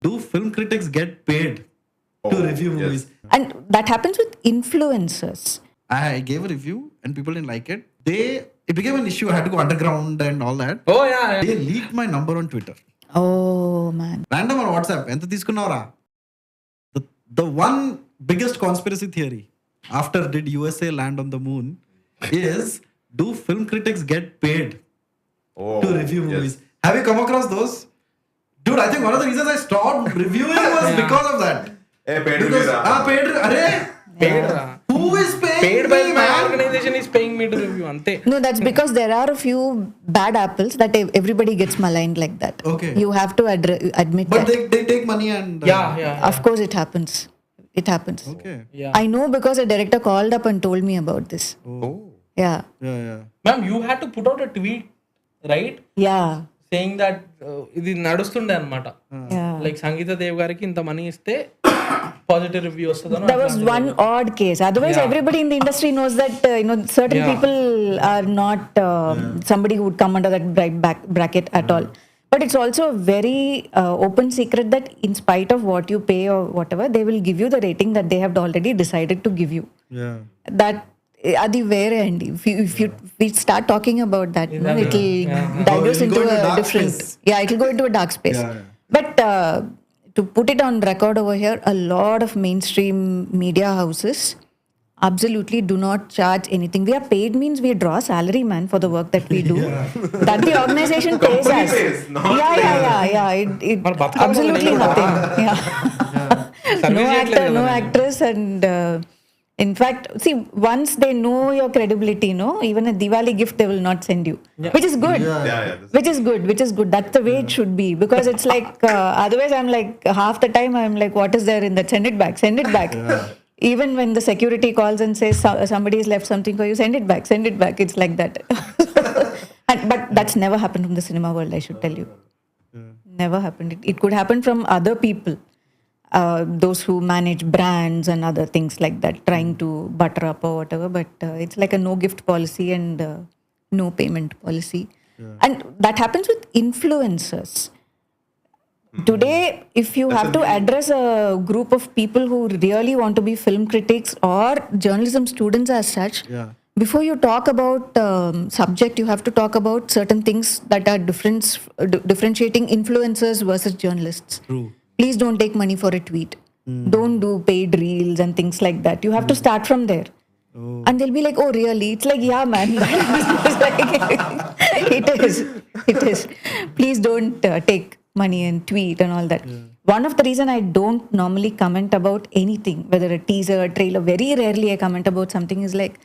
Do film critics get paid to review movies? And that happens with influencers. I gave a review and people didn't like it. It became an issue. I had to go underground and all that. Oh yeah. They leaked my number on Twitter. Oh man. Random on WhatsApp. ఎంత తీసుకున్నావురా? The one biggest conspiracy theory after did USA land on the moon is, do film critics get paid to review movies? Have you come across those? Dude, I think one of the reasons I stopped reviewing was because of that. paid Paid. Who is paying Paid by me, my man? organization is paying me to review. Ante. No, that's because there are a few bad apples that everybody gets maligned like that. Okay. You have to admit But that. they take money and... Yeah. Of course it happens. It happens. Okay. Yeah. I know because a director called up and told me about this. Oh. Yeah. Yeah. Ma'am, you had to put out a tweet, right? Yeah. Saying that ఇది నడుస్తుండే అనమాట. Yeah. Like సంగీత దేవ్ గారికి ఇంత money ఇస్తే positive review వస్తుందని. There was one odd case. Otherwise, everybody in the industry knows that certain people are not somebody who would come under that bracket at all. But it's also a very open secret that in spite of what you pay or whatever, they will give you the rating that they have already decided to give you. Yeah. That adi వేరే అండి. If we start talking about that, it will digress into a different space. Yeah, it will go into a dark space. Yeah. But to put it on record over here, a lot of mainstream media houses absolutely do not charge anything. We are paid means we draw salary, man, for the work that we do. That the organization pays us. Yeah. It But బతకాలి absolutely కదా. nothing. Yeah. No Service actor, చేయట్లేదు no కదా. actress, and in fact, see, once they know your credibility, even a Diwali gift they will not send you, which is good. Which is good. That's the way it should be, because it's like otherwise I'm like half the time I'm like, what is there in that? Send it back. Even when the security calls and says somebody has left something for you, send it back. It's like that. But that's never happened from the cinema world, I should tell you. Never happened. It could happen from other people, those who manage brands and other things like that, trying to butter up or whatever. But it's like a no gift policy and no payment policy. And that happens with influencers. Today, if you have to address a group of people who really want to be film critics or journalism students as such, before you talk about subject, you have to talk about certain things that are differentiating influencers versus journalists. True. Please don't take money for a tweet. Don't do paid reels and things like that. You have to start from there. And they'll be like, oh, really? It's like, yeah, man. It's like, it is. Please don't take money and tweet and all that. One of the reason I don't normally comment about anything, whether a teaser, a trailer, very rarely I comment about something, is like,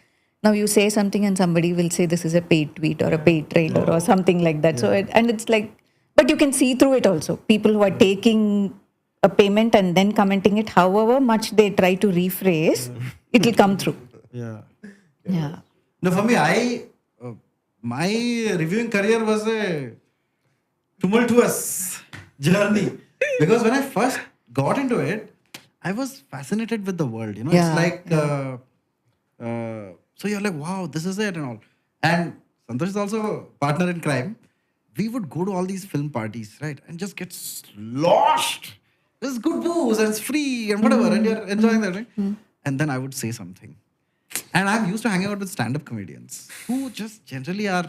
now you say something and somebody will say this is a paid tweet or a paid trailer or something like that. So, and it's like, but you can see through it also. People who are taking a payment and then commenting it, however much they try to rephrase, it will come through. Yeah. No, for me, my reviewing career was a tumultuous journey, because when I first got into it, I was fascinated with the world. It's like, so you're like, wow, this is it and all. And Santhosh is also a partner in crime. We would go to all these film parties, right, and just get lost. There's good booze and it's free and whatever, and you're enjoying that, right? And then I would say something. And I'm used to hanging out with stand-up comedians who just generally are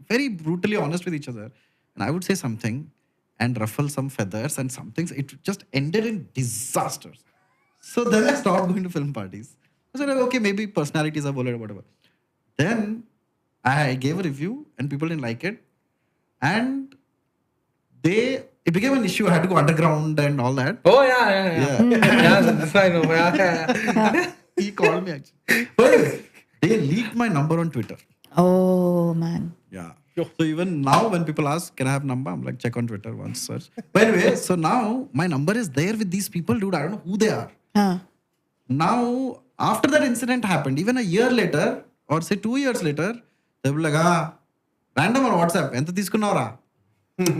very brutally honest with each other. And I would say something and ruffle some feathers and some things. It just ended in disasters. So then I stopped going to film parties. I said, okay, maybe personalities are bullied or whatever. Then I gave a review and people didn't like it. And it became an issue. I had to go underground and all that. Oh yeah. That's I know. Yeah. He called me actually. But they leaked my number on Twitter. Oh, man. Yeah. So even now when people ask, can I have number? I'm like, check on Twitter once, search. But anyway, so now my number is there with these people, dude. I don't know who they are. Now, after that incident happened, even a year later, or say 2 years later, they'll be like, random on WhatsApp, ఎంత తీసుకున్నావురా?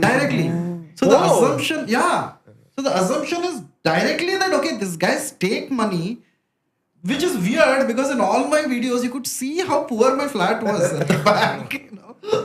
Directly. So the assumption is directly that, okay, these guys take money, which is weird because in all my videos, you could see how poor my flat was at the back.